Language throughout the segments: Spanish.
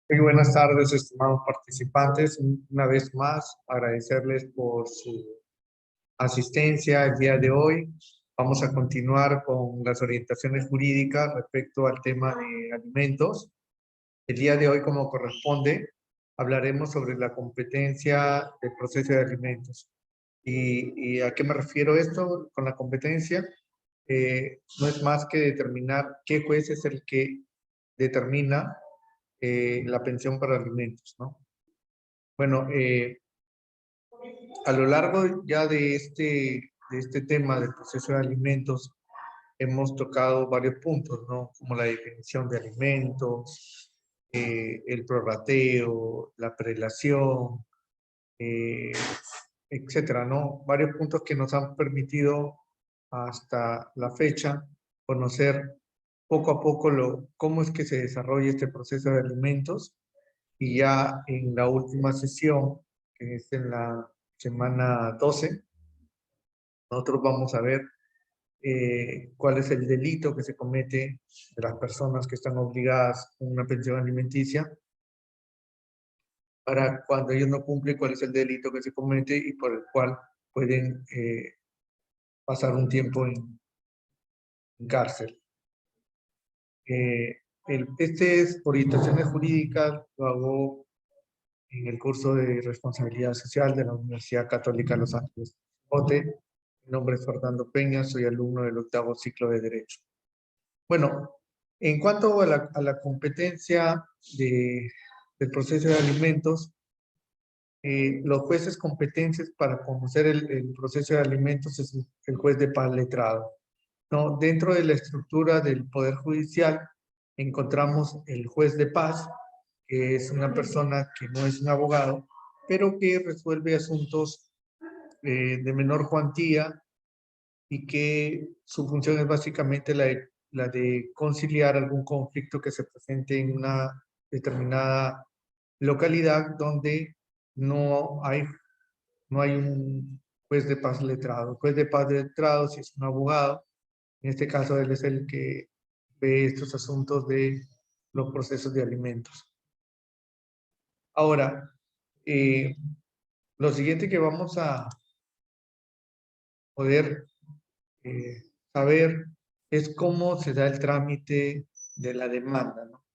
Muy buenas tardes, estimados participantes. Una vez más, agradecerles por su asistencia el día de hoy. Vamos a continuar con las orientaciones jurídicas respecto al tema de alimentos. El día de hoy, como corresponde, hablaremos sobre la competencia del proceso de alimentos. ¿Y a qué me refiero esto con la competencia? No es más que determinar qué juez es el que determina la pensión para alimentos, ¿no? Bueno, a lo largo ya de este tema del proceso de alimentos, hemos tocado varios puntos, ¿no? Como la definición de alimentos, el prorrateo, la prelación, eh, etcétera, ¿no? Varios puntos que nos han permitido hasta la fecha conocer poco a poco cómo es que se desarrolla este proceso de alimentos. Y ya en la última sesión, que es en la semana 12, nosotros vamos a ver cuál es el delito que se comete de las personas que están obligadas a una pensión alimenticia, para cuando ellos no cumplen, cuál es el delito que se comete y por el cual pueden pasar un tiempo en cárcel. Este es orientaciones jurídicas, lo hago en el curso de Responsabilidad Social de la Universidad Católica Los Ángeles. Mi nombre es Fernando Peña, soy alumno del 8º ciclo de Derecho. Bueno, en cuanto a la competencia del proceso de alimentos, los jueces competentes para conocer el proceso de alimentos es el juez de paz letrado, ¿no? Dentro de la estructura del Poder Judicial encontramos el juez de paz, que es una persona que no es un abogado, pero que resuelve asuntos de menor cuantía y que su función es básicamente la de conciliar algún conflicto que se presente en una determinada localidad donde no hay, no hay un juez de paz letrado. El juez de paz letrado, si es un abogado, en este caso él es el que ve estos asuntos de los procesos de alimentos. Ahora, lo siguiente que vamos a poder saber es cómo se da el trámite de la demanda, ¿no?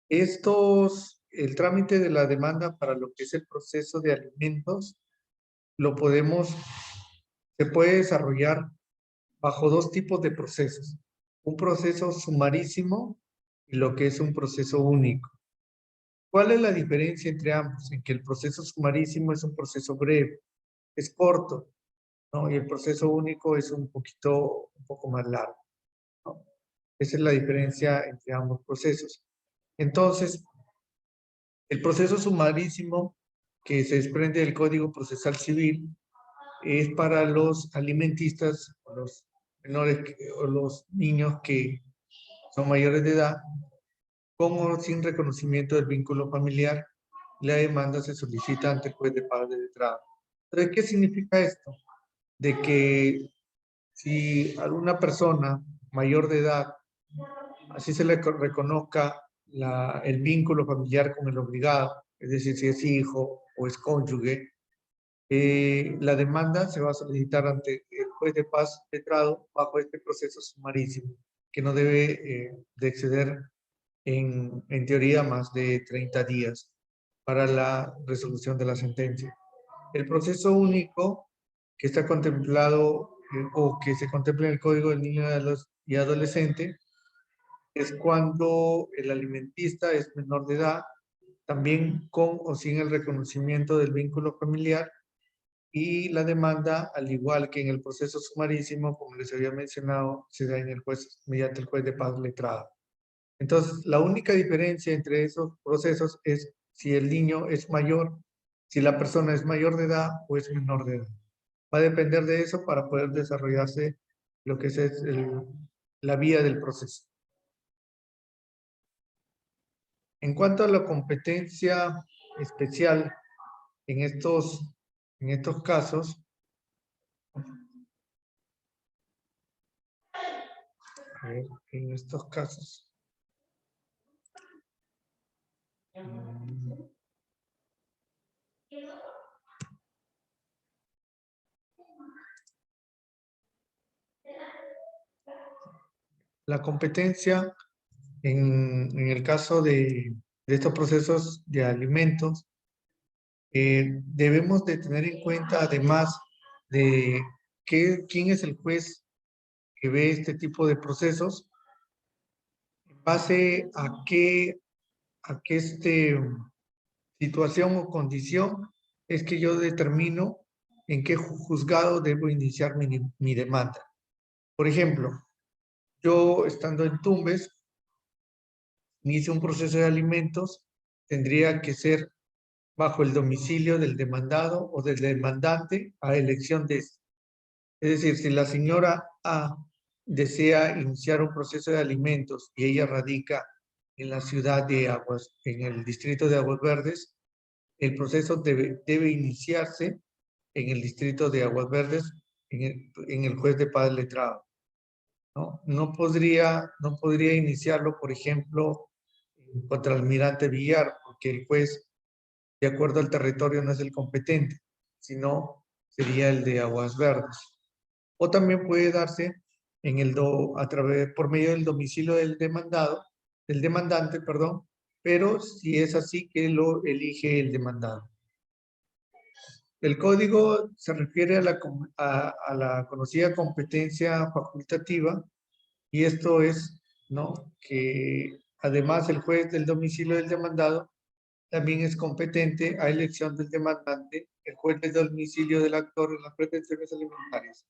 El trámite de la demanda para lo que es el proceso de alimentos, se puede desarrollar bajo dos tipos de procesos. Un proceso sumarísimo y lo que es un proceso único. ¿Cuál es la diferencia entre ambos? En que el proceso sumarísimo es un proceso breve, es corto, ¿no? Y el proceso único es un poco más largo, ¿no? Esa es la diferencia entre ambos procesos. Entonces, el proceso sumarísimo que se desprende del Código Procesal Civil es para los alimentistas, o los menores o los niños que son mayores de edad, con o sin reconocimiento del vínculo familiar. La demanda se solicita ante el juez de paz de letrado. ¿Pero qué significa esto? De que si alguna persona mayor de edad, así se le reconozca el vínculo familiar con el obligado, es decir, si es hijo o es cónyuge, la demanda se va a solicitar ante el juez de paz letrado bajo este proceso sumarísimo, que no debe de exceder en teoría más de 30 días para la resolución de la sentencia. El proceso único que está contemplado o que se contempla en el Código del Niño y Adolescente es cuando el alimentista es menor de edad, también con o sin el reconocimiento del vínculo familiar, y la demanda, al igual que en el proceso sumarísimo, como les había mencionado, se da en el juez, mediante el juez de paz letrado. Entonces, la única diferencia entre esos procesos es si el niño es mayor, si la persona es mayor de edad o es menor de edad. Va a depender de eso para poder desarrollarse lo que es la vía del proceso. En cuanto a la competencia especial en estos casos, en estos casos, La competencia en el caso de estos procesos de alimentos, debemos de tener en cuenta además de quién es el juez que ve este tipo de procesos, en base a qué situación o condición es que yo determino en qué juzgado debo iniciar mi demanda. Por ejemplo, yo estando en Tumbes, inicio un proceso de alimentos, tendría que ser bajo el domicilio del demandado o del demandante a elección de este. Es decir, si la señora A desea iniciar un proceso de alimentos y ella radica en la ciudad de Aguas, en el distrito de Aguas Verdes, el proceso debe iniciarse en el distrito de Aguas Verdes, en el juez de paz letrado. No podría iniciarlo, por ejemplo, contra el almirante Villar, porque el juez, de acuerdo al territorio, no es el competente, sino sería el de Aguas Verdes. O también puede darse por medio del domicilio del demandante, perdón, pero si es así que lo elige el demandado. El código se refiere a la conocida competencia facultativa, y esto es, ¿no?, que además el juez del domicilio del demandado también es competente a elección del demandante, el juez del domicilio del actor en las pretensiones alimentarias.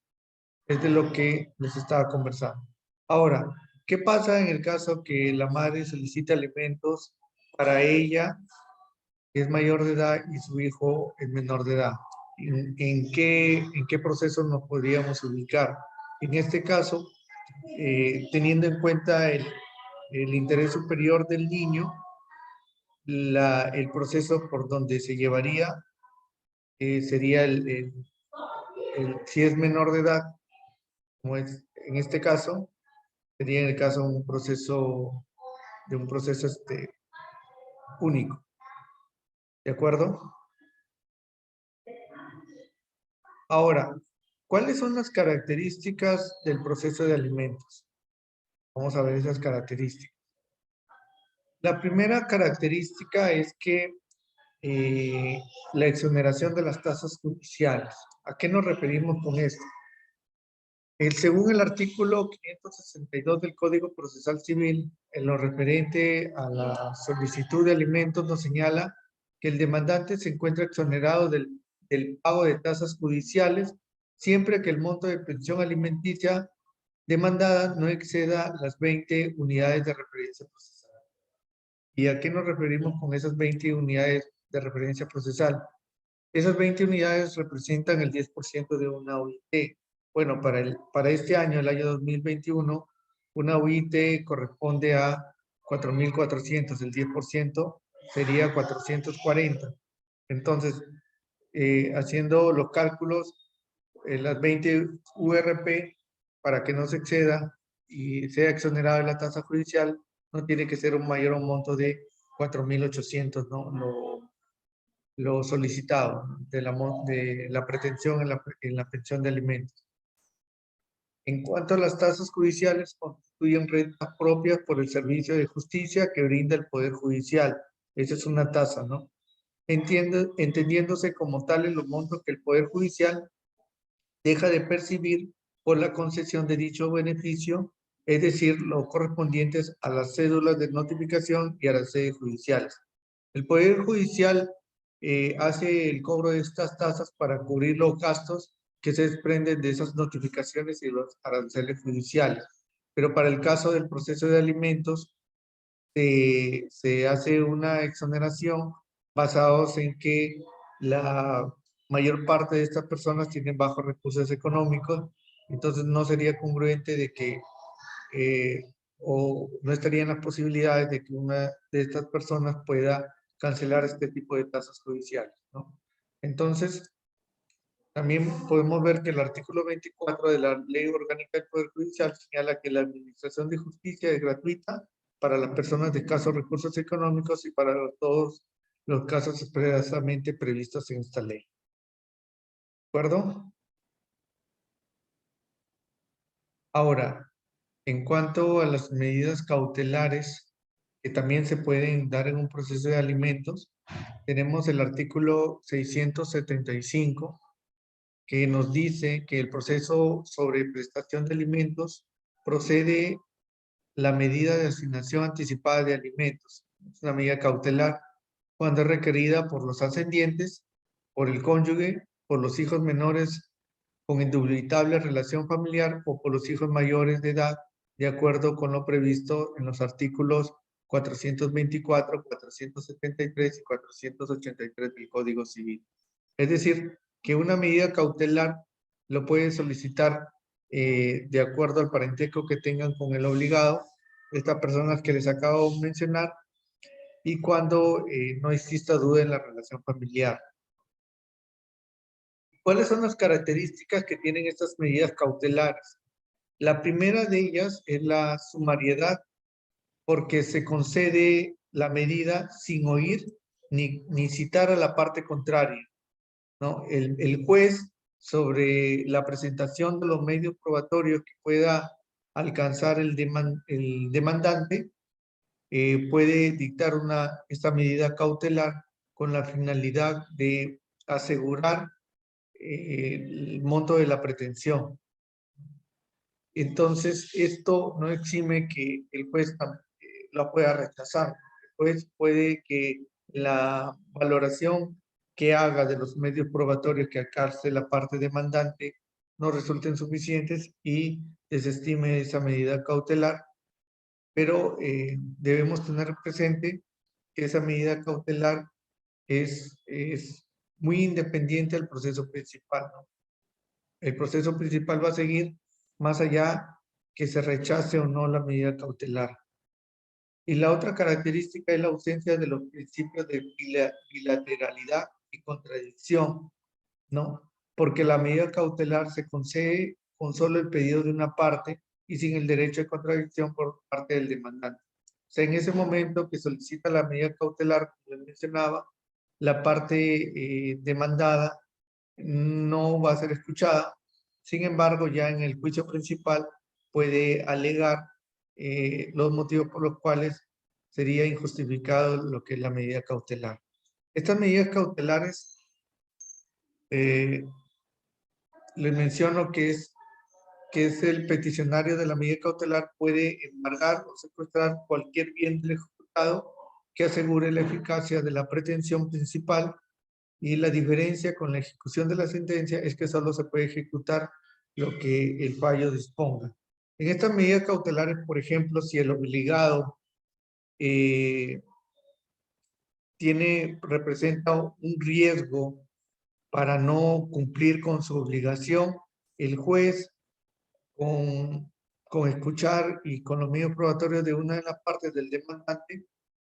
Es de lo que les estaba conversando. Ahora, ¿qué pasa en el caso que la madre solicita alimentos para ella, que es mayor de edad, y su hijo es menor de edad? ¿En qué proceso nos podríamos ubicar? En este caso, teniendo en cuenta el interés superior del niño, el proceso por donde se llevaría sería si es menor de edad, como es en este caso, sería en el caso de un proceso único. ¿De acuerdo? Ahora, ¿cuáles son las características del proceso de alimentos? Vamos a ver esas características. La primera característica es que la exoneración de las tasas judiciales. ¿A qué nos referimos con esto? Según el artículo 562 del Código Procesal Civil, en lo referente a la solicitud de alimentos, nos señala que el demandante se encuentra exonerado del pago de tasas judiciales siempre que el monto de pensión alimenticia demandada no exceda las 20 unidades de referencia procesal. ¿Y a qué nos referimos con esas 20 unidades de referencia procesal? Esas 20 unidades representan el 10% de una UIT. Bueno, para este año, el año 2021, una UIT corresponde a 4.400, el 10% sería 440. Entonces, haciendo los cálculos, las 20 URP, para que no se exceda y sea exonerado de la tasa judicial, no tiene que ser un mayor monto de 4.800, ¿no? Lo solicitado de la pretensión en la pensión de alimentos. En cuanto a las tasas judiciales, constituyen rentas propias por el servicio de justicia que brinda el Poder Judicial. Esa es una tasa, ¿no? Entendiéndose como tales los montos que el Poder Judicial deja de percibir por la concesión de dicho beneficio, es decir, los correspondientes a las cédulas de notificación y a las sedes judiciales. El Poder Judicial hace el cobro de estas tasas para cubrir los gastos que se desprenden de esas notificaciones y los aranceles judiciales. Pero para el caso del proceso de alimentos, se hace una exoneración basados en que la mayor parte de estas personas tienen bajos recursos económicos, entonces no sería congruente de que o no estarían las posibilidades de que una de estas personas pueda cancelar este tipo de tasas judiciales, ¿no? Entonces, también podemos ver que el artículo 24 de la Ley Orgánica del Poder Judicial señala que la administración de justicia es gratuita para las personas de escasos recursos económicos y para todos los casos expresamente previstos en esta ley. ¿De acuerdo? Ahora, en cuanto a las medidas cautelares que también se pueden dar en un proceso de alimentos, tenemos el artículo 675, que nos dice que el proceso sobre prestación de alimentos procede la medida de asignación anticipada de alimentos. Es una medida cautelar cuando es requerida por los ascendientes, por el cónyuge, por los hijos menores con indubitable relación familiar o por los hijos mayores de edad, de acuerdo con lo previsto en los artículos 424, 473 y 483 del Código Civil. Es decir, que una medida cautelar lo puede solicitar de acuerdo al parentesco que tengan con el obligado, estas personas que les acabo de mencionar, y cuando no exista duda en la relación familiar. ¿Cuáles son las características que tienen estas medidas cautelares? La primera de ellas es la sumariedad, porque se concede la medida sin oír ni citar a la parte contraria, ¿no? El juez, sobre la presentación de los medios probatorios que pueda alcanzar el demandante, puede dictar esta medida cautelar con la finalidad de asegurar el monto de la pretensión. Entonces, esto no exime que el juez lo pueda rechazar. El juez puede que la valoración que haga de los medios probatorios que alcance la parte demandante no resulten suficientes y desestime esa medida cautelar, pero debemos tener presente que esa medida cautelar es muy independiente del proceso principal, ¿no? El proceso principal va a seguir más allá que se rechace o no la medida cautelar. Y la otra característica es la ausencia de los principios de bilateralidad y contradicción, ¿no? Porque la medida cautelar se concede con solo el pedido de una parte y sin el derecho de contradicción por parte del demandante. O sea, en ese momento que solicita la medida cautelar, como les mencionaba, la parte demandada no va a ser escuchada. Sin embargo, ya en el juicio principal puede alegar los motivos por los cuales sería injustificado lo que es la medida cautelar. Estas medidas cautelares, les menciono que es el peticionario de la medida cautelar puede embargar o secuestrar cualquier bien del ejecutado que asegure la eficacia de la pretensión principal, y la diferencia con la ejecución de la sentencia es que solo se puede ejecutar lo que el fallo disponga. En estas medidas cautelares, por ejemplo, si el obligado representa un riesgo para no cumplir con su obligación, el juez, con escuchar y con los medios probatorios de una de las partes del demandante,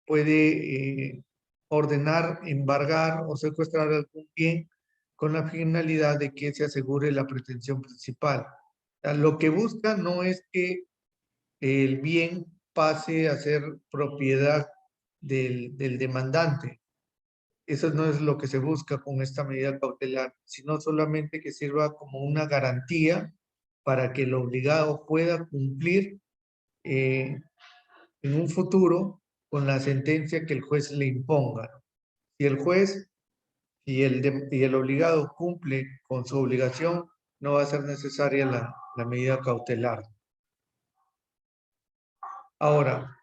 puede ordenar, embargar o secuestrar algún bien con la finalidad de que se asegure la pretensión principal. O sea, lo que busca no es que el bien pase a ser propiedad del demandante. Eso no es lo que se busca con esta medida cautelar, sino solamente que sirva como una garantía para que el obligado pueda cumplir en un futuro con la sentencia que el juez le imponga. Si el juez y el obligado cumple con su obligación, no va a ser necesaria la medida cautelar. Ahora,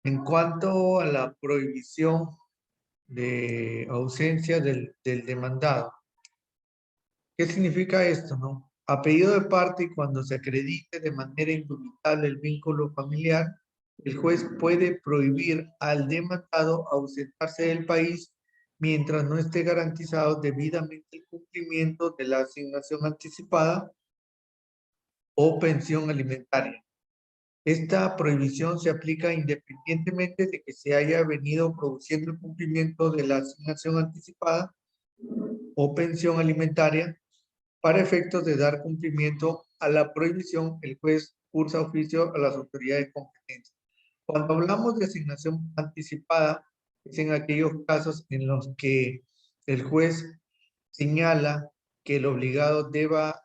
en cuanto a la prohibición de ausencia del demandado, ¿qué significa esto, no? A pedido de parte y cuando se acredite de manera indubitable el vínculo familiar, el juez puede prohibir al demandado ausentarse del país mientras no esté garantizado debidamente el cumplimiento de la asignación anticipada o pensión alimentaria. Esta prohibición se aplica independientemente de que se haya venido produciendo el cumplimiento de la asignación anticipada o pensión alimentaria. Para efectos de dar cumplimiento a la prohibición, el juez cursa oficio a las autoridades competentes. Cuando hablamos de asignación anticipada, es en aquellos casos en los que el juez señala que el obligado deba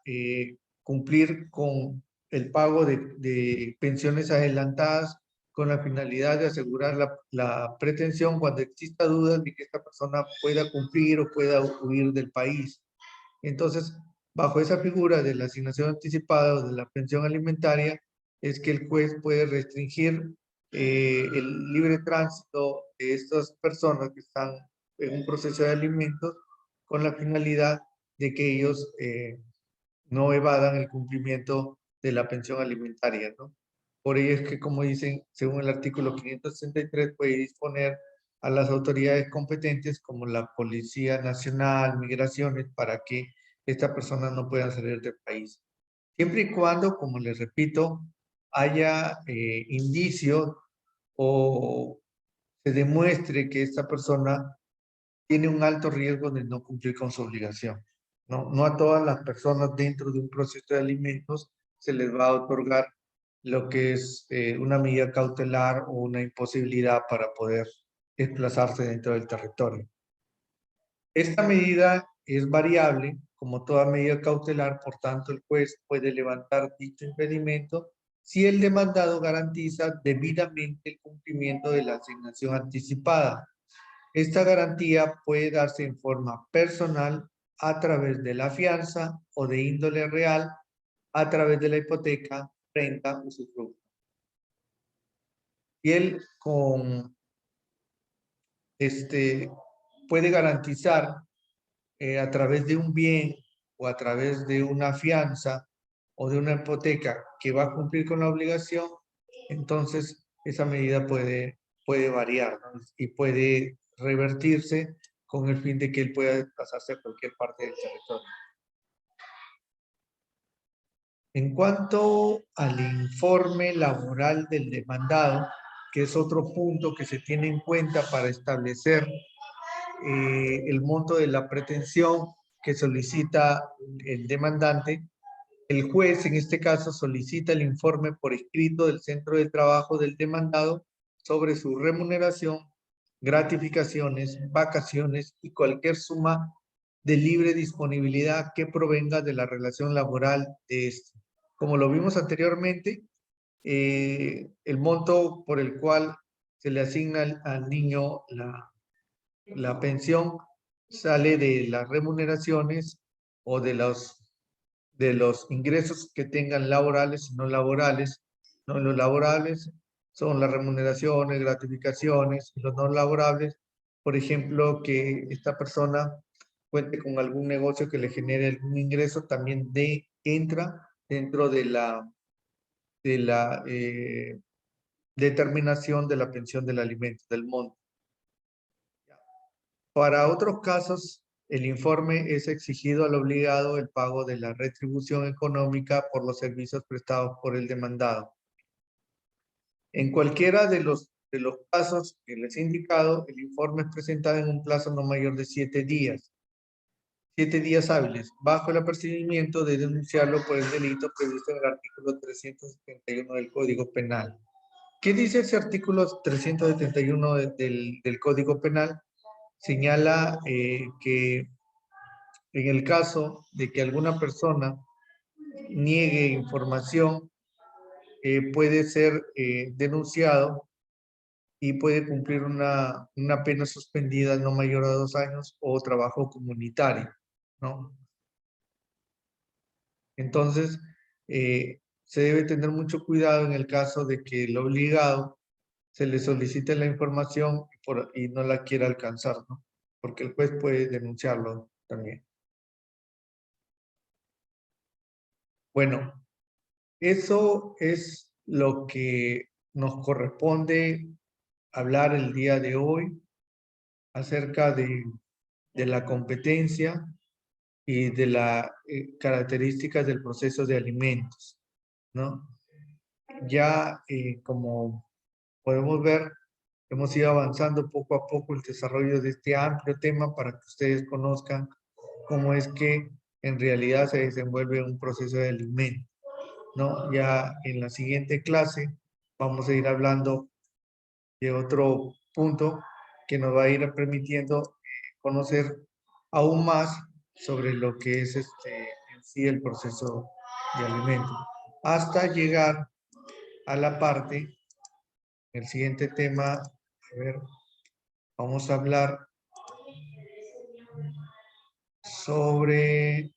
cumplir con el pago de pensiones adelantadas con la finalidad de asegurar la pretensión cuando exista dudas de que esta persona pueda cumplir o pueda huir del país. Entonces, bajo esa figura de la asignación anticipada o de la pensión alimentaria, es que el juez puede restringir el libre tránsito de estas personas que están en un proceso de alimentos con la finalidad de que ellos no evadan el cumplimiento de la pensión alimentaria, ¿no? Por ello es que, como dicen, según el artículo 563, puede disponer a las autoridades competentes como la Policía Nacional, Migraciones, para que esta persona no pueda salir del país. Siempre y cuando, como les repito, haya indicio o se demuestre que esta persona tiene un alto riesgo de no cumplir con su obligación. No a todas las personas dentro de un proceso de alimentos se les va a otorgar lo que es una medida cautelar o una imposibilidad para poder desplazarse dentro del territorio. Esta medida es variable, como toda medida cautelar, por tanto el juez puede levantar dicho impedimento si el demandado garantiza debidamente el cumplimiento de la asignación anticipada. Esta garantía puede darse en forma personal a través de la fianza o de índole real a través de la hipoteca, renta o usufructo. Y él puede garantizar a través de un bien o a través de una fianza o de una hipoteca que va a cumplir con la obligación, entonces esa medida puede variar, ¿no? Y puede revertirse con el fin de que él pueda desplazarse a cualquier parte del territorio. En cuanto al informe laboral del demandado, que es otro punto que se tiene en cuenta para establecer el monto de la pretensión que solicita el demandante, el juez en este caso solicita el informe por escrito del centro de trabajo del demandado sobre su remuneración, gratificaciones, vacaciones y cualquier suma de libre disponibilidad que provenga de la relación laboral de este. Como lo vimos anteriormente, el monto por el cual se le asigna al niño la pensión sale de las remuneraciones o de los ingresos que tengan laborales y no laborales. ¿No? Los laborales son las remuneraciones, gratificaciones, y los no laborables, por ejemplo, que esta persona cuente con algún negocio que le genere algún ingreso, también entra dentro de la determinación de la pensión del alimento, del monto. Para otros casos, el informe es exigido al obligado el pago de la retribución económica por los servicios prestados por el demandado. En cualquiera de los casos que les he indicado, el informe es presentado en un plazo no mayor de 7 días. 7 días hábiles, bajo el apercibimiento de denunciarlo por el delito previsto en el artículo 371 del Código Penal. ¿Qué dice ese artículo 371 del Código Penal? Señala que en el caso de que alguna persona niegue información, puede ser denunciado y puede cumplir una pena suspendida no mayor a 2 años o trabajo comunitario, ¿no? Entonces, se debe tener mucho cuidado en el caso de que el obligado se le solicite la información y no la quiera alcanzar, ¿no? Porque el juez puede denunciarlo también. Bueno, eso es lo que nos corresponde hablar el día de hoy acerca de la competencia y de las características del proceso de alimentos, ¿no? Ya como podemos ver, hemos ido avanzando poco a poco el desarrollo de este amplio tema para que ustedes conozcan cómo es que en realidad se desenvuelve un proceso de alimento, ¿no? Ya en la siguiente clase vamos a ir hablando y otro punto que nos va a ir permitiendo conocer aún más sobre lo que es en sí el proceso de alimento, hasta llegar a la parte, el siguiente tema, a ver, vamos a hablar sobre,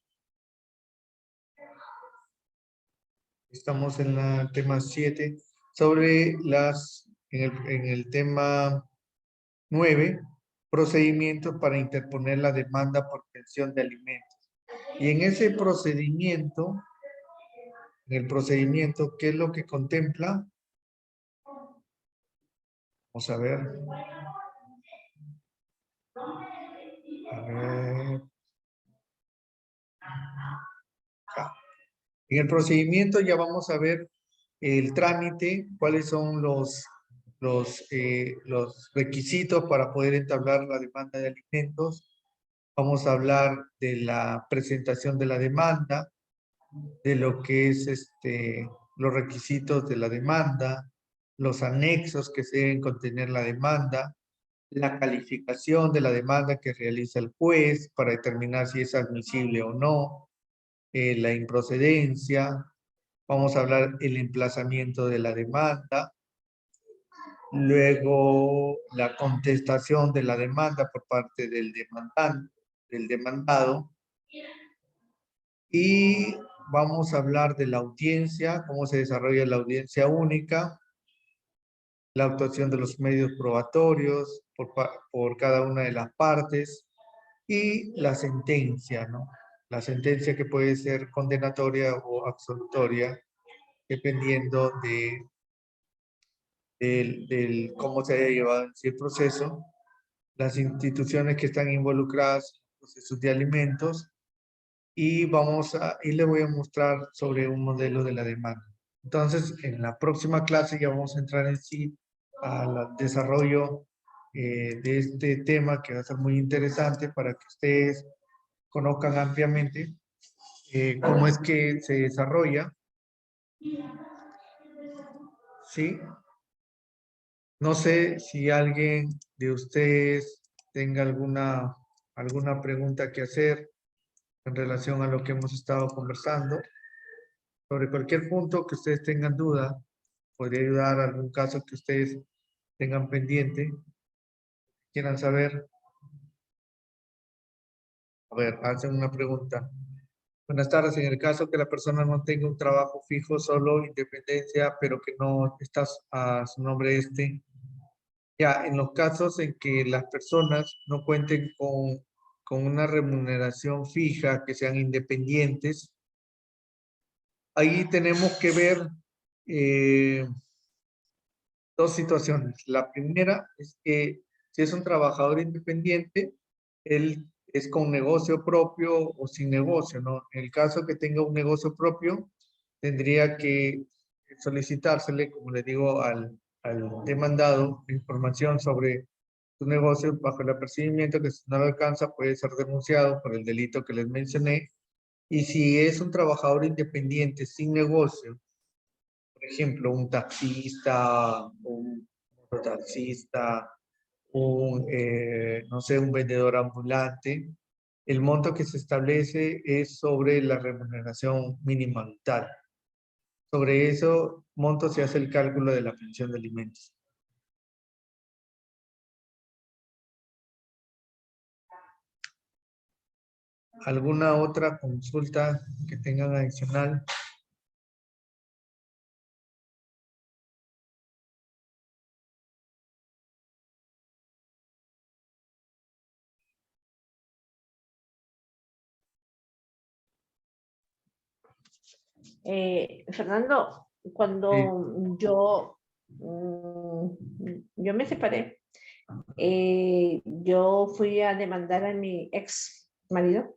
estamos en el tema 7, sobre en el tema 9, procedimientos para interponer la demanda por pensión de alimentos. Y en ese procedimiento, en el procedimiento, ¿qué es lo que contempla? Vamos a ver. A ver. Acá. En el procedimiento ya vamos a ver el trámite, cuáles son los requisitos para poder entablar la demanda de alimentos. Vamos a hablar de la presentación de la demanda, de lo que es los requisitos de la demanda, los anexos que se deben contener la demanda, la calificación de la demanda que realiza el juez para determinar si es admisible o no, la improcedencia, vamos a hablar el emplazamiento de la demanda, luego la contestación de la demanda por parte del demandante, del demandado, y vamos a hablar de la audiencia, cómo se desarrolla la audiencia única, la actuación de los medios probatorios por cada una de las partes y la sentencia, ¿no? La sentencia que puede ser condenatoria o absolutoria, dependiendo del cómo se haya llevado en sí el proceso, las instituciones que están involucradas en los procesos de alimentos, y le voy a mostrar sobre un modelo de la demanda. Entonces, en la próxima clase ya vamos a entrar en sí al desarrollo de este tema que va a ser muy interesante para que ustedes conozcan ampliamente cómo es que se desarrolla, ¿sí? No sé si alguien de ustedes tenga alguna pregunta que hacer en relación a lo que hemos estado conversando. Sobre cualquier punto que ustedes tengan duda, podría ayudar a algún caso que ustedes tengan pendiente, quieran saber. A ver, hacen una pregunta. Buenas tardes, en el caso que la persona no tenga un trabajo fijo, solo independencia, pero que no está a su nombre ya, en los casos en que las personas no cuenten con una remuneración fija, que sean independientes, ahí tenemos que ver eh, dos situaciones. La primera es que si es un trabajador independiente, él es con negocio propio o sin negocio, ¿no? En el caso que tenga un negocio propio, tendría que solicitársele, como le digo, al demandado información sobre su negocio bajo el apercibimiento que si no lo alcanza puede ser denunciado por el delito que les mencioné. Y si es un trabajador independiente sin negocio, por ejemplo, un taxista, un mototaxista, no sé, un vendedor ambulante, el monto que se establece es sobre la remuneración mínima vital. Sobre eso monto se hace el cálculo de la pensión de alimentos. ¿Alguna otra consulta que tengan adicional? Fernando, Sí. cuando yo me separé, yo fui a demandar a mi ex marido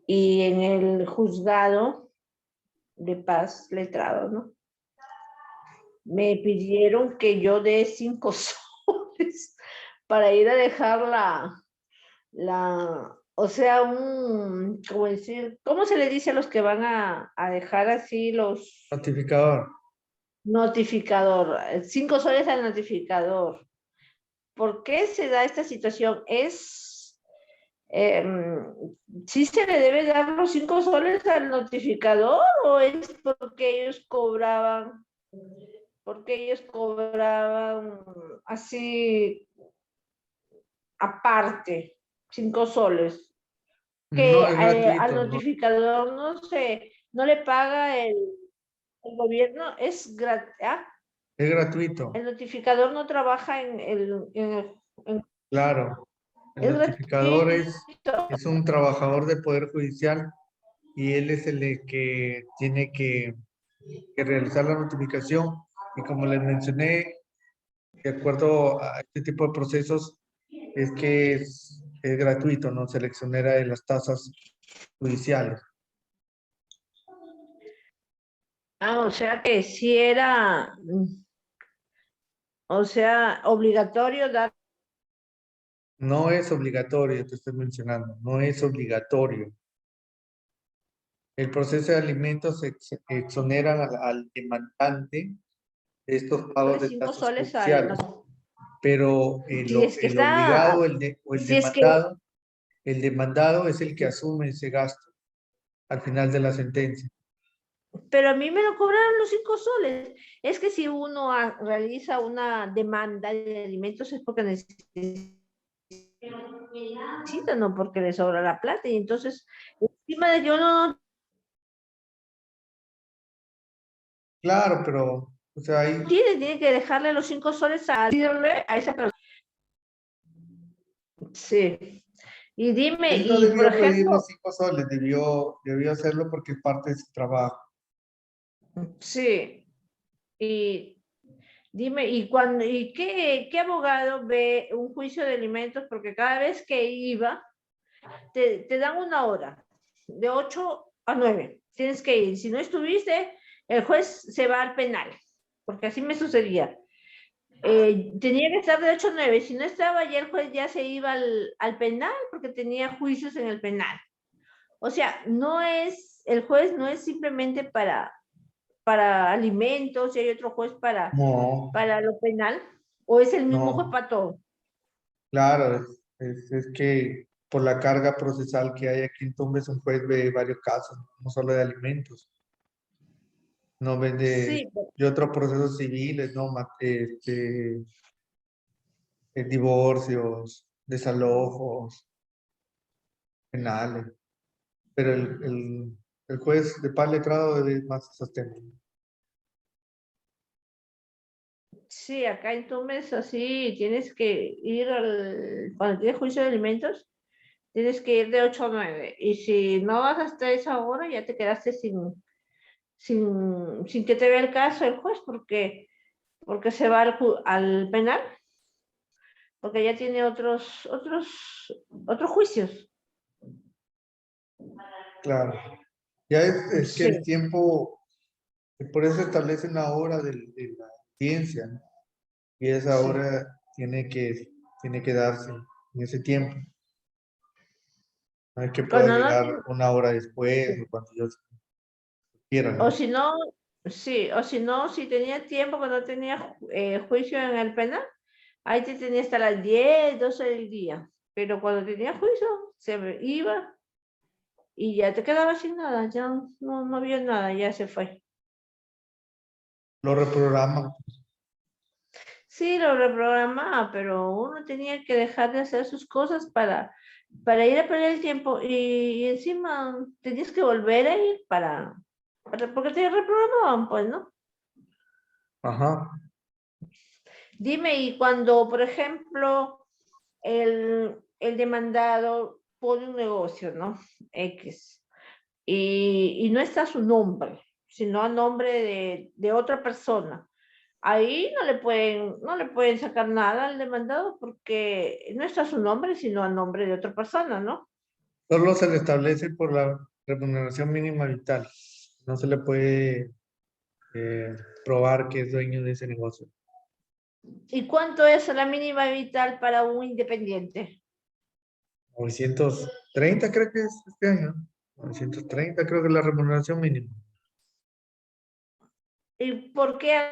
y en el juzgado de paz letrado, ¿no? Me pidieron que yo dé 5 soles para ir a dejar o sea, como decir, ¿cómo se le dice a los que van a dejar así los... Notificador. Notificador, 5 soles al notificador. ¿Por qué se da esta situación? ¿Sí se le debe dar los 5 soles al notificador o es porque ellos cobraban así aparte, 5 soles? Que No, es al gratuito, no, notificador no le paga el gobierno, es gratuito. el notificador no trabaja Claro, el es notificador gratuito. es un trabajador del Poder Judicial y él es el que tiene que realizar la notificación. Y como les mencioné, de acuerdo a este tipo de procesos, es que es gratuito, ¿no? Se le exonera de las tasas judiciales. O sea que sí era, o sea, obligatorio dar. No es obligatorio, te estoy mencionando, no es obligatorio. El proceso de alimentos exoneran al demandante de estos pagos de 5 tasas soles judiciales, pero si es que el obligado está, o si es que, el demandado es el que asume ese gasto al final de la sentencia. pero a mí me lo cobraron los 5 soles. Es que si uno realiza una demanda de alimentos es porque necesita, no porque le sobra la plata. Y entonces, encima de que uno Claro, pero, o sea, ahí tiene que dejarle los 5 soles a esa persona. Sí. Y dime, él no y por debió pedir ejemplo, los 5 soles, debió hacerlo porque es parte de su trabajo. sí, y dime, ¿y qué abogado ve un juicio de alimentos? Porque cada vez que iba, te dan una hora, de 8 a 9, tienes que ir. Si no estuviste, el juez se va al penal, porque así me sucedía. Tenía que estar de 8 a 9, si no estaba, ya el juez ya se iba al penal, porque tenía juicios en el penal. O sea, el juez no es simplemente para alimentos y hay otro juez No, para lo penal, o es el mismo juez no, para todo. claro, es que por la carga procesal que hay aquí en Tumbes, un juez ve varios casos, no solo de alimentos, no ve Sí, de otros procesos civiles, ¿no? Divorcios, desalojos, penales, pero el juez de paz letrado debe más esos temas. sí, acá en Tumbes así tienes que ir cuando tienes juicio de alimentos, tienes que ir de 8 a 9. Y si no vas hasta esa hora, ya te quedaste sin que te vea el caso el juez, porque se va al penal, porque ya tiene otros juicios. Claro, ya es que Sí, el tiempo, por eso establece una hora de la audiencia, ¿no? Y esa sí. hora tiene que darse en ese tiempo. No es que pueda Cuando no, llegar una hora después o cuando yo quiera, o ¿no? si no, sí, o si no, si tenía tiempo, cuando tenía juicio en el penal, ahí te tenía hasta las 10 12 del día. Pero cuando tenía juicio, iba y ya te quedaba sin nada, ya no había nada, ya se fue. Lo reprograman. Sí, lo reprogramaba, pero uno tenía que dejar de hacer sus cosas para ir a perder el tiempo y encima tenías que volver a ir porque te reprogramaban, pues, ¿no? Ajá, Dime, y cuando, por ejemplo, el demandado pone un negocio, ¿no? X, y no está su nombre, sino a nombre de otra persona. Ahí no le pueden sacar nada al demandado porque no está su nombre, sino a nombre de otra persona, ¿no? solo se le establece por la remuneración mínima vital. No se le puede probar que es dueño de ese negocio. ¿Y cuánto es la mínima vital para un independiente? 930 creo que es este año. 930 creo que es la remuneración mínima. ¿Y por qué